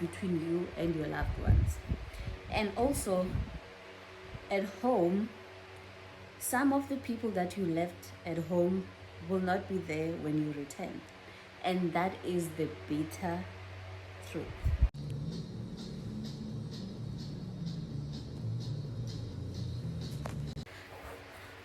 between you and your loved ones. And also, at home, some of the people that you left at home will not be there when you return. And that is the bitter truth.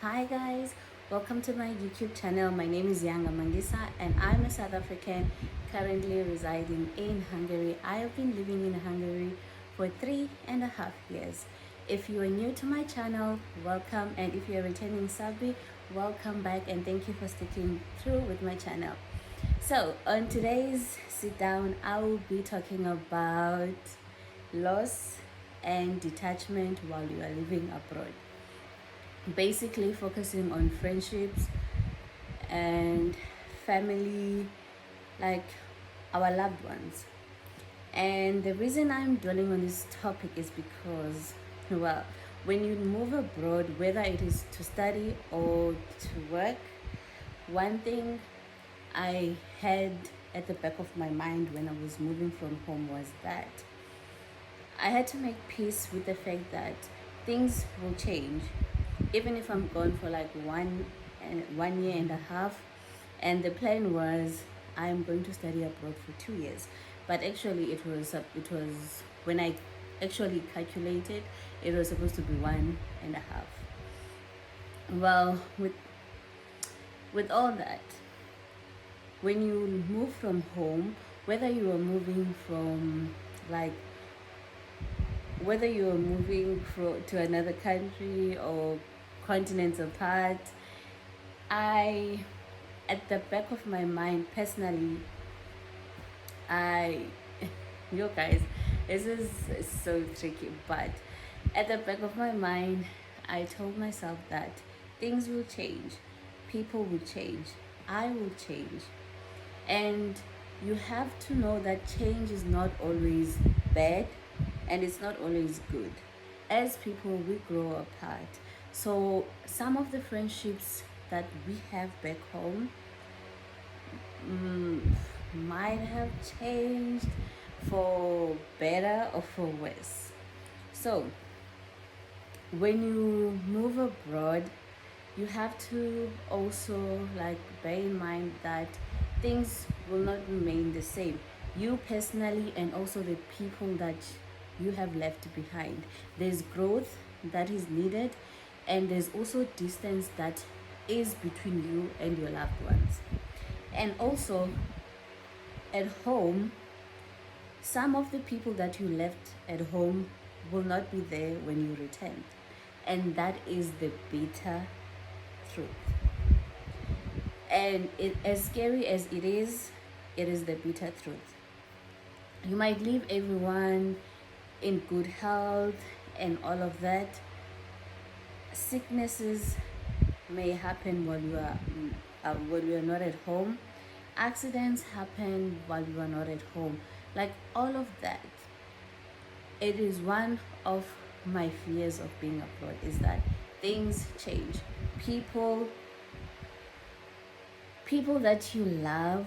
Hi guys, welcome to my YouTube channel. My name is Yanga Mangisa and I'm a South African currently residing in Hungary. I have been living in Hungary for 3.5 years. If you are new to my channel, welcome, and if you are returning subby, welcome back, and thank you for sticking through with my channel. So on today's sit down, I will be talking about loss and detachment while you are living abroad. Basically focusing on friendships and family, like our loved ones. And the reason I'm dwelling on this topic is because, well, when you move abroad, whether it is to study or to work, one thing I had at the back of my mind when I was moving from home was that I had to make peace with the fact that things will change. Even if I'm gone for like 1 year and a half, and the plan was I'm going to study abroad for 2 years, but actually it was when I actually calculated, it was supposed to be 1.5. Well, with all that, when you move from home, whether you are moving from like whether you are moving to another country or continents apart, at the back of my mind personally, you guys, this is so tricky, but at the back of my mind, I told myself that things will change, people will change, I will change. And you have to know that change is not always bad and it's not always good. As people, we grow apart. So some of the friendships that we have back home might have changed for better or for worse. So when you move abroad, you have to also like bear in mind that things will not remain the same. You personally and also the people that you have left behind. There's growth that is needed, and there's also distance that is between you and your loved ones. And also at home, some of the people that you left at home will not be there when you return. And that is the bitter truth. And as scary as it is the bitter truth. You might leave everyone in good health and all of that. Sicknesses may happen while you are not at home. Accidents happen while you are not at home. Like all of that. It is one of my fears of being abroad, is that things change. People that you love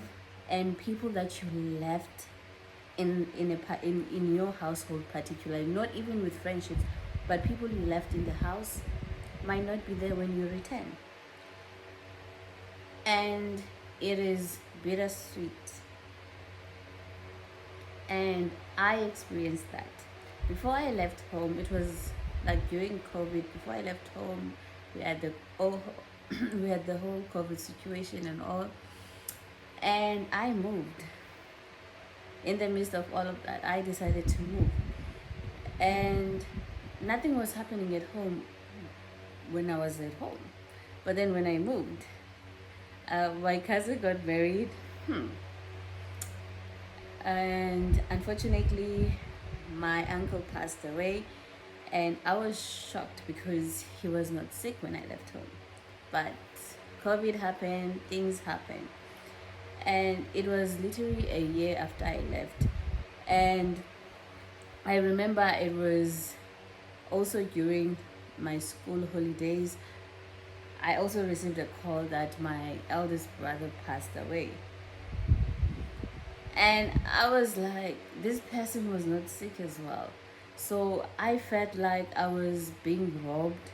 and people that you left in your household, particularly, not even with friendships, but people you left in the house might not be there when you return. And it is bittersweet. And I experienced that. Before I left home, it was like during COVID. Before I left home, we had the whole COVID situation and all. And I moved. In the midst of all of that, I decided to move. And nothing was happening at home when I was at home. But then when I moved, my cousin got married. And unfortunately, my uncle passed away. And I was shocked because he was not sick when I left home. But COVID happened, things happened. And it was literally a year after I left. And I remember it was also during my school holidays. I also received a call that my eldest brother passed away. And I was like, this person was not sick as well. So I felt like I was being robbed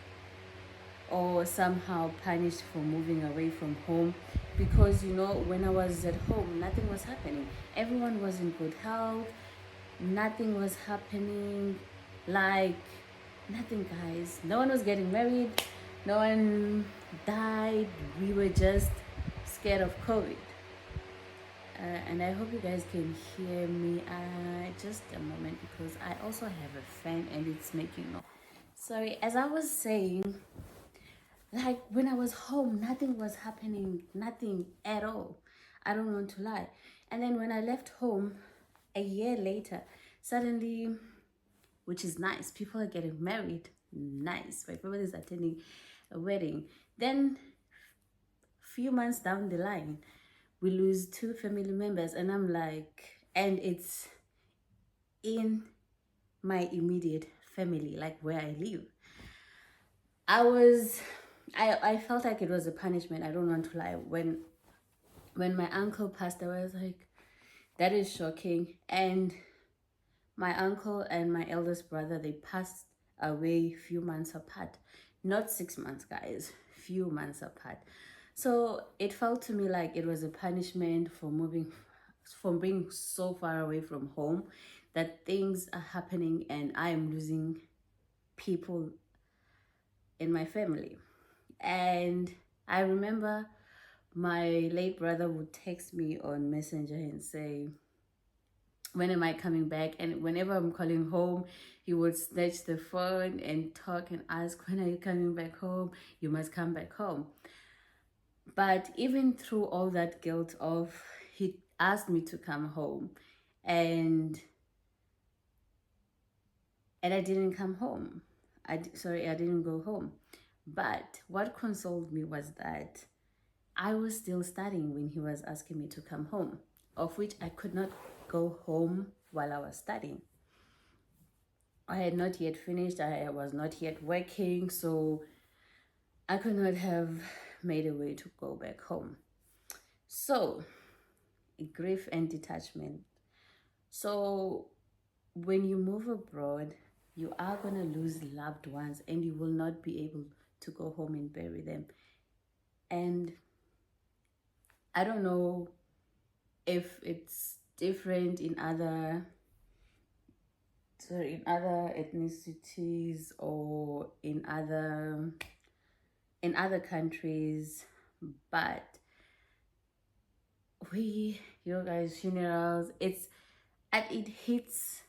or somehow punished for moving away from home, because when I was at home nothing was happening. Everyone was in good health, nothing was happening, like nothing, guys. No one was getting married, no one died. We were just scared of COVID. And I hope you guys can hear me. Just a moment, because I also have a fan and it's making noise. Sorry, as I was saying, like when I was home, nothing was happening, nothing at all. I don't want to lie. And then when I left home a year later, suddenly, which is nice, people are getting married. Nice. My family is attending a wedding. Then, few months down the line, we lose two family members, and I'm like, and it's in my immediate family, like where I live. I was, I felt like it was a punishment. I don't want to lie. When my uncle passed away, I was like, that is shocking. And my uncle and my eldest brother, they passed away few months apart. Not 6 months, guys, few months apart. So it felt to me like it was a punishment for moving, from being so far away from home, that things are happening and I am losing people in my family. And I remember my late brother would text me on Messenger and say, when am I coming back? And whenever I'm calling home, he would snatch the phone and talk and ask, when are you coming back home? You must come back home. But even through all that guilt of, he asked me to come home, and I didn't come home. I didn't go home. But what consoled me was that I was still studying when he was asking me to come home, of which I could not go home while I was studying. I had not yet finished, I was not yet working, so I could not have made a way to go back home. So, grief and detachment. So, when you move abroad, you are going to lose loved ones and you will not be able to go home and bury them. And I don't know if it's different in other ethnicities or in other countries, but guys, funerals, it hits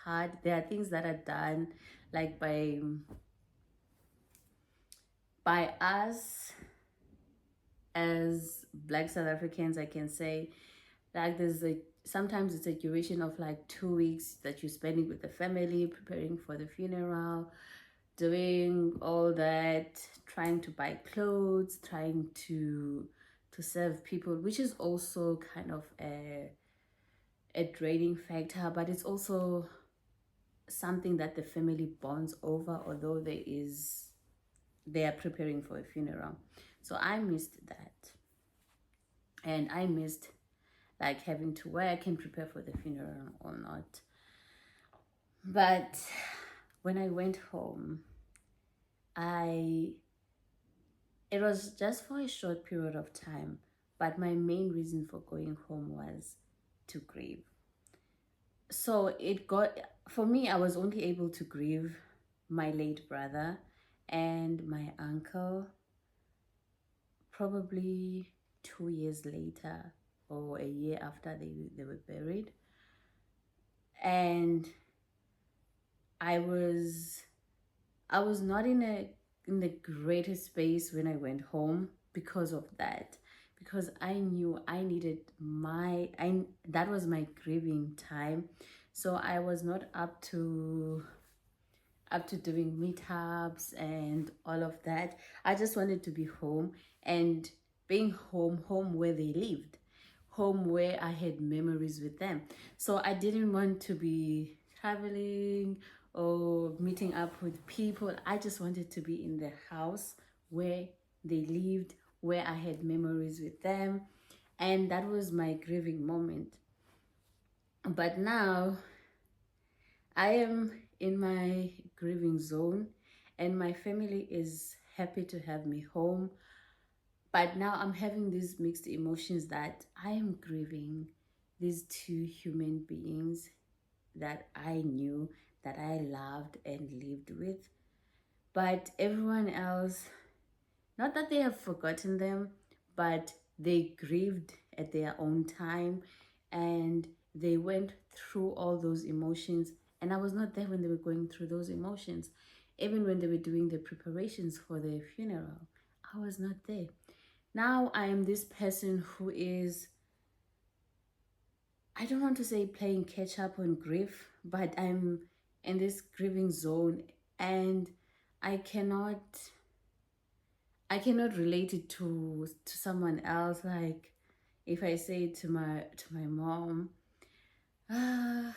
hard. There are things that are done, like by us as Black South Africans, I can say, like sometimes it's a duration of like 2 weeks that you're spending with the family, preparing for the funeral, doing all that, trying to buy clothes, trying to serve people, which is also kind of a draining factor, but it's also something that the family bonds over, although they are preparing for a funeral. So I missed that, and I missed like having to work and prepare for the funeral or not. But when I went home, it was just for a short period of time, but my main reason for going home was to grieve. So for me, I was only able to grieve my late brother and my uncle probably 2 years later, or a year after they were buried. And I was not in the greatest space when I went home because of that, because I knew I needed that was my grieving time. So I was not up to doing meetups and all of that. I just wanted to be home, and being home where they lived, home where I had memories with them. So I didn't want to be traveling or meeting up with people. I just wanted to be in the house where they lived, where I had memories with them. And that was my grieving moment. But now I am in my grieving zone, and my family is happy to have me home. But now I'm having these mixed emotions that I am grieving these two human beings that I knew, that I loved and lived with. But everyone else, not that they have forgotten them, but they grieved at their own time, and they went through all those emotions. And I was not there when they were going through those emotions. Even when they were doing the preparations for their funeral, I was not there. Now I am this person who is, I don't want to say playing catch up on grief, but I'm in this grieving zone, and I cannot I cannot relate it to someone else. Like if I say to my mom, ah,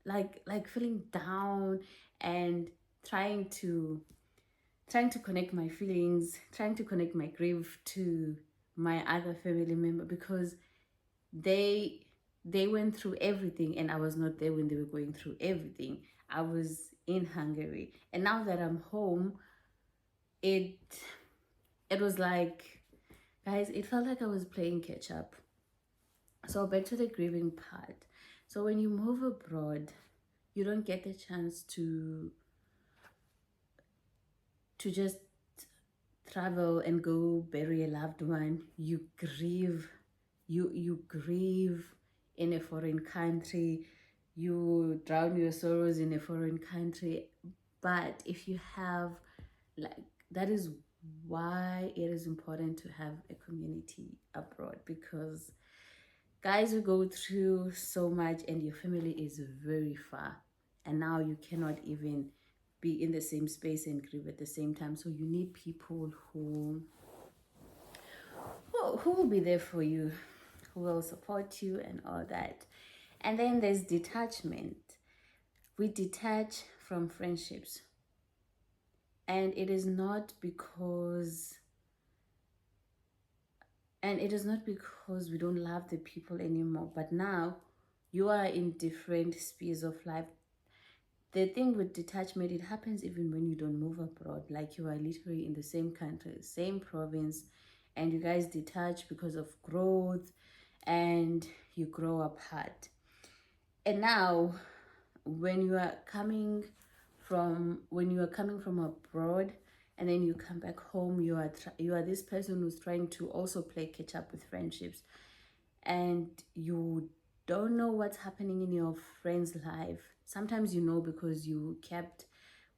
like feeling down and trying to trying to connect my feelings, trying to connect my grief to my other family member, because they they went through everything and I was not there when they were going through everything. I was in Hungary, and now that I'm home, it it was like, guys, it felt like I was playing catch up. So back to the grieving part. So when you move abroad, you don't get the chance to just travel and go bury a loved one. You grieve. You grieve in a foreign country. You drown your sorrows in a foreign country. But if you have, like, that is why it is important to have a community abroad, because guys, we go through so much and your family is very far, and now you cannot even be in the same space and grieve at the same time. So you need people who will be there for you, who will support you and all that. And then there's detachment. We detach from friendships, and it is not because we don't love the people anymore, but now you are in different spheres of life. The thing with detachment, it happens even when you don't move abroad. Like you are literally in the same country, same province, and you guys detach because of growth, and you grow apart. And now when you are coming from abroad, and then you come back home, you are this person who's trying to also play catch up with friendships, and you don't know what's happening in your friend's life. Sometimes you know because you kept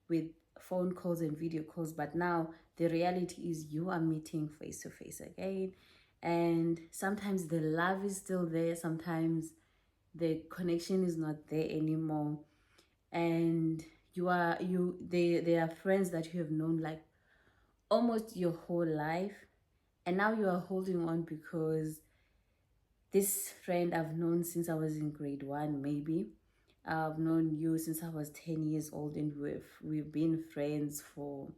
with phone calls and video calls, but now the reality is you are meeting face to face again, and sometimes the love is still there, sometimes the connection is not there anymore, and they are friends that you have known like almost your whole life, and now you are holding on because this friend I've known since I was in grade 1, maybe. I've known you since I was 10 years old, and we've been friends for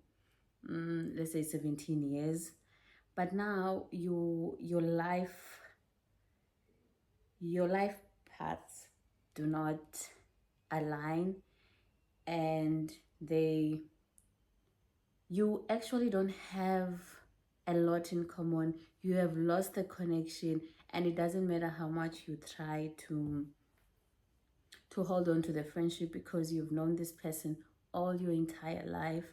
let's say 17 years. But now your life paths do not align, and you actually don't have a lot in common. You have lost the connection, and it doesn't matter how much you try to hold on to the friendship, because you've known this person all your entire life,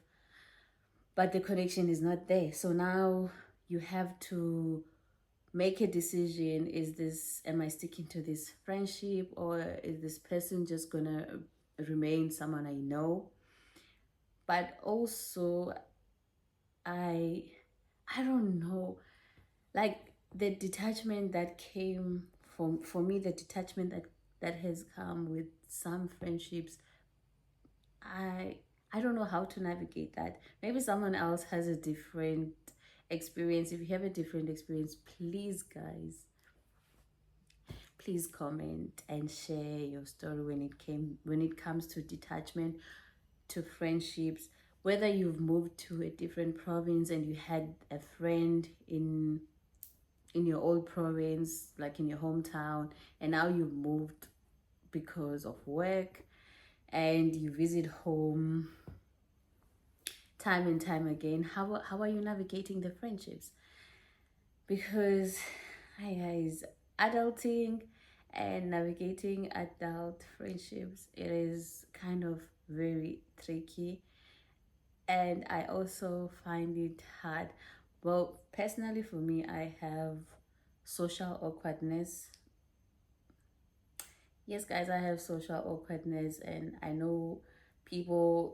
but the connection is not there. So now you have to make a decision. Am I sticking to this friendship, or is this person just gonna remain someone I know? But also, I I don't know, like the detachment that came for me, the detachment that has come with some friendships, I I don't know how to navigate that. Maybe someone else has a different experience. If you have a different experience, please guys, please comment and share your story when it comes to detachment, to friendships, whether you've moved to a different province and you had a friend in your old province, like in your hometown, and now you moved because of work, and you visit home time and time again. How are you navigating the friendships? Because, hi guys, adulting and navigating adult friendships, it is kind of very tricky, and I also find it hard. Well, personally for me, I have social awkwardness. Yes, guys, I have social awkwardness, and I know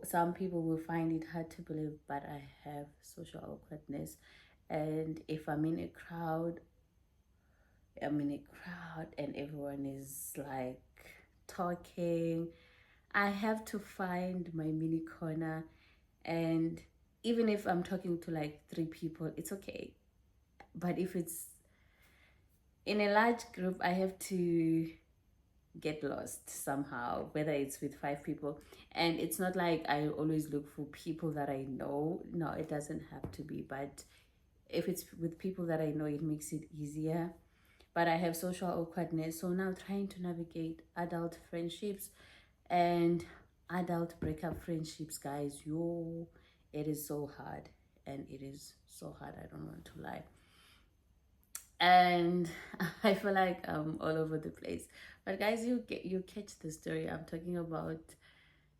some people will find it hard to believe, but I have social awkwardness. And if I'm in a crowd and everyone is like talking, I have to find my mini corner. And even if I'm talking to like three people, it's okay. But if it's in a large group, I have to get lost somehow, whether it's with five people. And it's not like I always look for people that I know. No, it doesn't have to be. But if it's with people that I know, it makes it easier. But I have social awkwardness. So now trying to navigate adult friendships and adult breakup friendships, guys, it is so hard. And it is so hard, I don't want to lie. And I feel like I'm all over the place. But guys, you catch the story. I'm talking about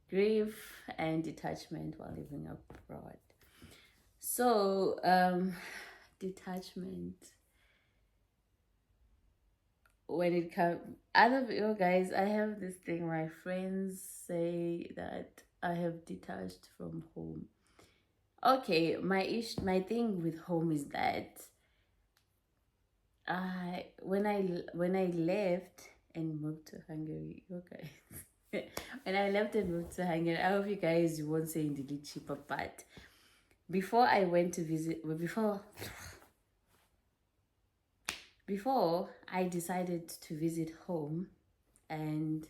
grief and detachment while living abroad. So, detachment. When it comes, other you guys, I have this thing. My friends say that I have detached from home. Okay, my thing with home is that when I left and moved to Hungary, okay. When I left and moved to Hungary, I hope you guys won't say in the cheaper, but before I went to visit, before I decided to visit home, and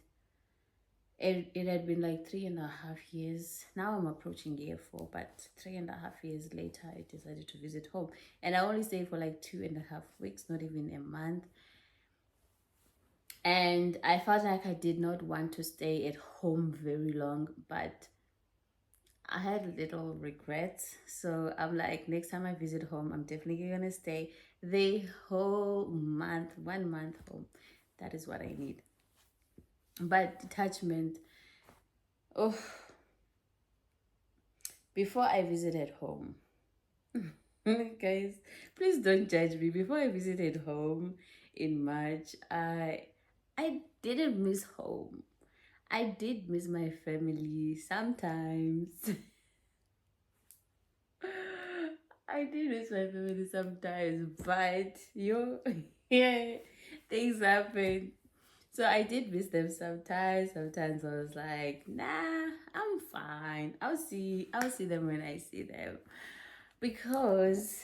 it had been like 3.5 years. Now I'm approaching year 4, but 3.5 years later, I decided to visit home. And I only stayed for like 2.5 weeks, not even a month. And I felt like I did not want to stay at home very long, but I had little regrets. So I'm like, next time I visit home, I'm definitely gonna stay the whole month, 1 month home. That is what I need. But detachment, oh, before I visited home, guys, please don't judge me. Before I visited home in March, I didn't miss home. I did miss my family sometimes. I did miss my family sometimes, but yeah, things happen. So I did miss them sometimes. Sometimes I was like, nah, I'm fine. I'll see them when I see them. Because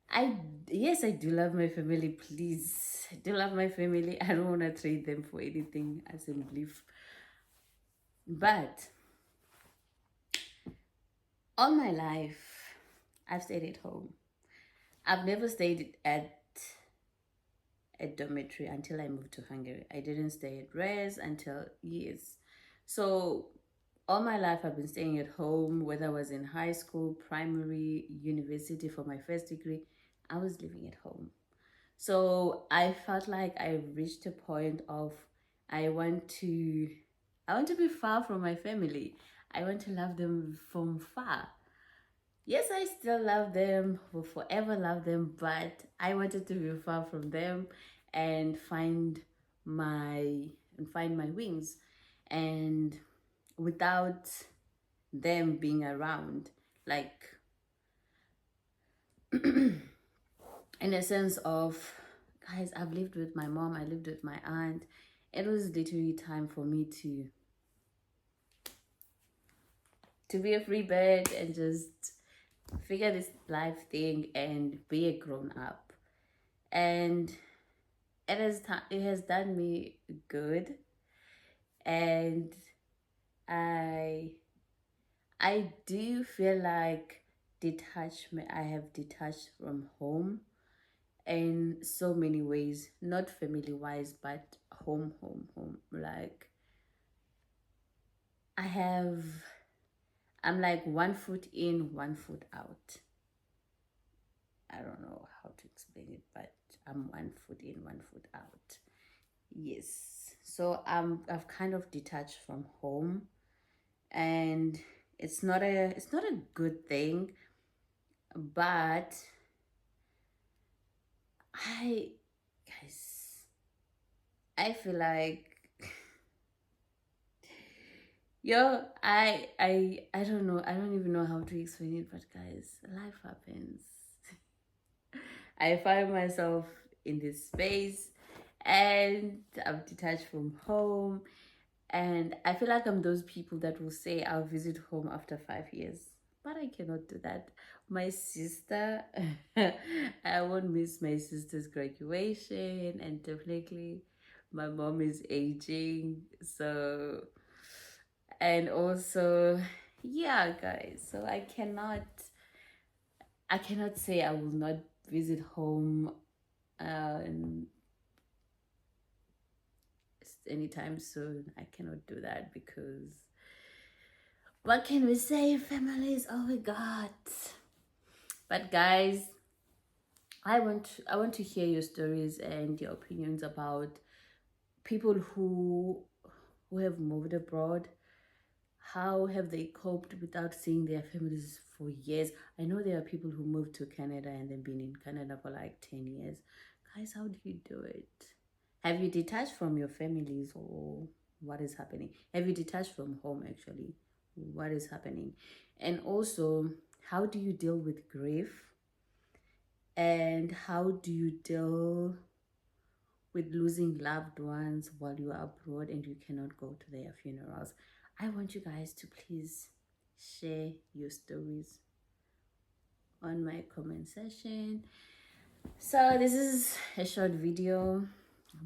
I yes, I do love my family, please. I do love my family. I don't wanna trade them for anything as in belief. But all my life I've stayed at home. I've never stayed at a dormitory until I moved to Hungary. I didn't stay at res until years. So all my life I've been staying at home, whether I was in high school, primary, university for my first degree, I was living at home. So I felt like I reached a point of I want to I want to be far from my family. I want to love them from far. Yes, I still love them, will forever love them, but I wanted to be far from them and find my wings, and without them being around, like in a sense of, guys, I've lived with my mom, I lived with my aunt. It was literally time for me to be a free bird and just figure this life thing and be a grown up. And it has done me good, and I I do feel like detachment I have detached from home, in so many ways, not family wise, but home. Like I have, I'm like 1 foot in, 1 foot out. I don't know how to explain it, but I'm 1 foot in, 1 foot out. Yes. So I've kind of detached from home, and it's not a good thing, but I guys, I feel like yo, I don't know. I don't even know how to explain it, but guys, life happens. I find myself in this space and I'm detached from home. And I feel like I'm those people that will say I'll visit home after 5 years. But I cannot do that. My sister, I won't miss my sister's graduation, and definitely my mom is aging. So, and also, yeah, guys. So I cannot say I will not visit home um anytime soon. I cannot do that because what can we say? Families, oh my god. But guys, I want to hear your stories and your opinions about people who have moved abroad. How have they coped without seeing their families for years? I know there are people who moved to Canada and they've been in Canada for like 10 years. Guys, how do you do it? Have you detached from your families, or what is happening? Have you detached from home actually? What is happening? And also, how do you deal with grief? And how do you deal with losing loved ones while you are abroad and you cannot go to their funerals? I want you guys to please share your stories on my comment section. So this is a short video,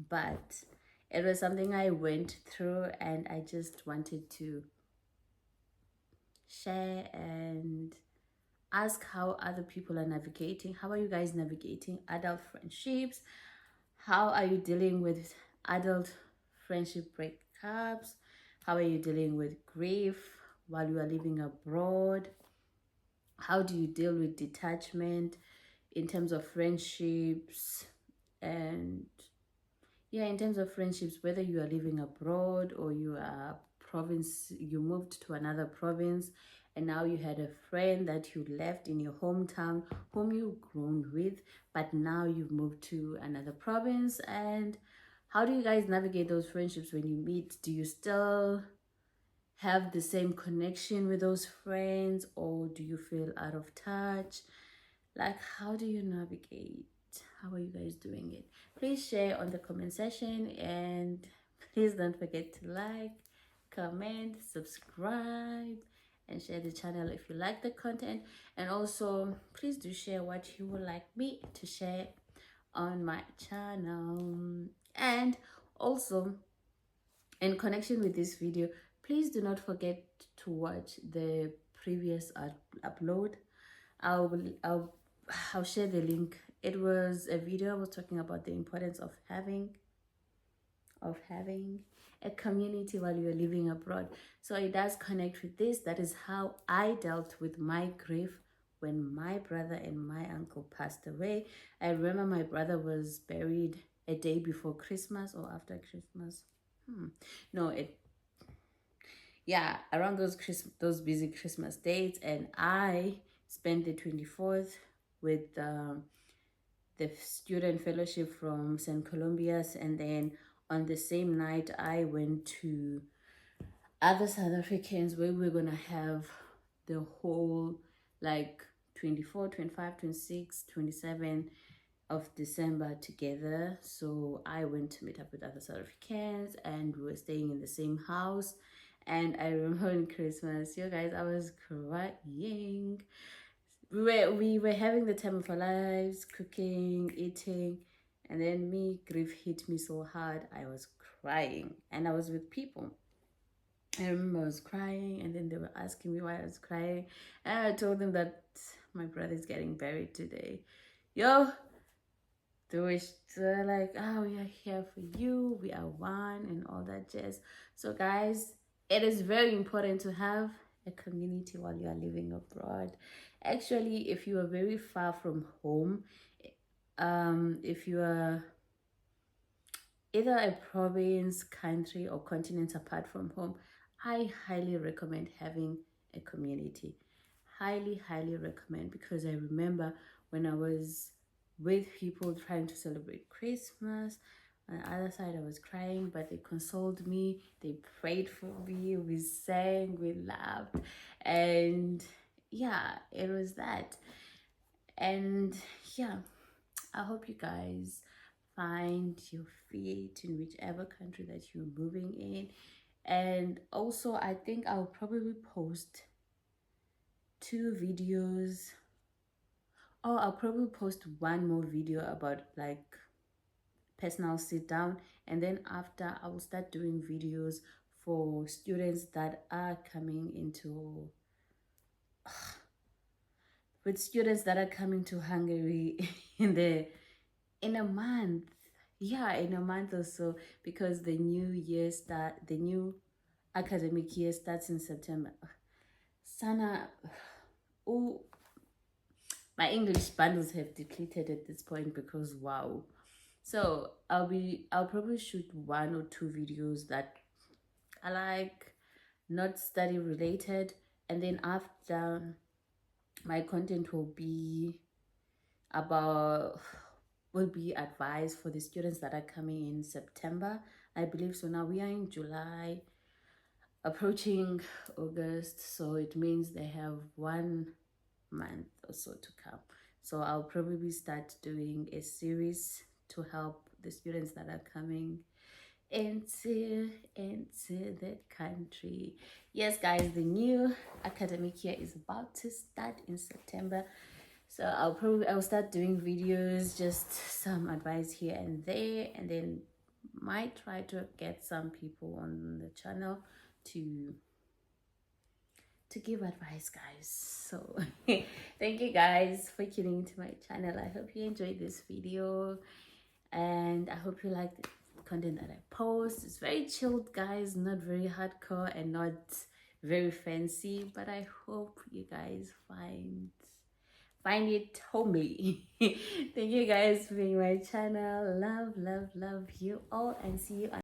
but it was something I went through and I just wanted to share and ask how other people are navigating. How are you guys navigating adult friendships? How are you dealing with adult friendship breakups? How are you dealing with grief while you are living abroad? How do you deal with detachment in terms of friendships? And yeah, in terms of friendships, whether you are living abroad or you are province, you moved to another province, and now you had a friend that you left in your hometown whom you grown with, but now you've moved to another province. And how do you guys navigate those friendships when you meet? Do you still have the same connection with those friends, or do you feel out of touch? Like, how do you navigate? How are you guys doing it? Please share on the comment section, and please don't forget to like, comment, subscribe, and share the channel if you like the content. And also, please do share what you would like me to share on my channel. And also, in connection with this video, please do not forget to watch the previous upload. I'll share the link. It was a video I was talking about the importance of having a community while you're living abroad. So it does connect with this. That is how I dealt with my grief when my brother and my uncle passed away. I remember my brother was buried a day before Christmas or after Christmas. No, it yeah, around those busy Christmas dates, and I spent the 24th with the student fellowship from St. Columbia's, and then on the same night I went to other South Africans where we're gonna have the whole like 24, 25, 26, 27 of December together. So I went to meet up with other South Africans and we were staying in the same house. And I remember on Christmas, you guys, I was crying. We were having the time of our lives, cooking, eating, and then grief hit me so hard. I was crying, and I was with people. I remember I was crying, and then they were asking me why I was crying, and I told them that my brother is getting buried today. Yo, they're like, oh, we are here for you, we are one, and all that jazz. So guys, it is very important to have a community while you are living abroad. Actually, if you are very far from home, if you are either a province, country, or continent apart from home, I highly recommend having a community. Highly, highly recommend, because I remember when I was with people trying to celebrate Christmas. On the other side, I was crying, but they consoled me, they prayed for me, we sang, we laughed, and yeah, it was that. And yeah, I hope you guys find your feet in whichever country that you're moving in. And also, I think I'll probably post 2 videos. Oh, I'll probably post one more video about like personal sit down, and then after I will start doing videos for students that are coming into with students that are coming to Hungary in a month. Yeah, in a month or so, because the new academic year starts in September. Sana, oh, my English bundles have depleted at this point because wow. So I'll probably shoot 1 or 2 videos that are like not study related, and then after, my content about will be advice for the students that are coming in September, I believe. So now we are in July, approaching August, so it means they have 1 month or so to come. So I'll probably start doing a series to help the students that are coming into that country. Yes guys, the new academic year is about to start in September, so I'll start doing videos, just some advice here and there, and then might try to get some people on the channel to give advice, guys. So thank you guys for tuning into my channel. I hope you enjoyed this video, and I hope you like the content that I post. It's very chilled, guys, not very hardcore and not very fancy, but I hope you guys find it homely. Thank you guys for being my channel. Love you all, and see you on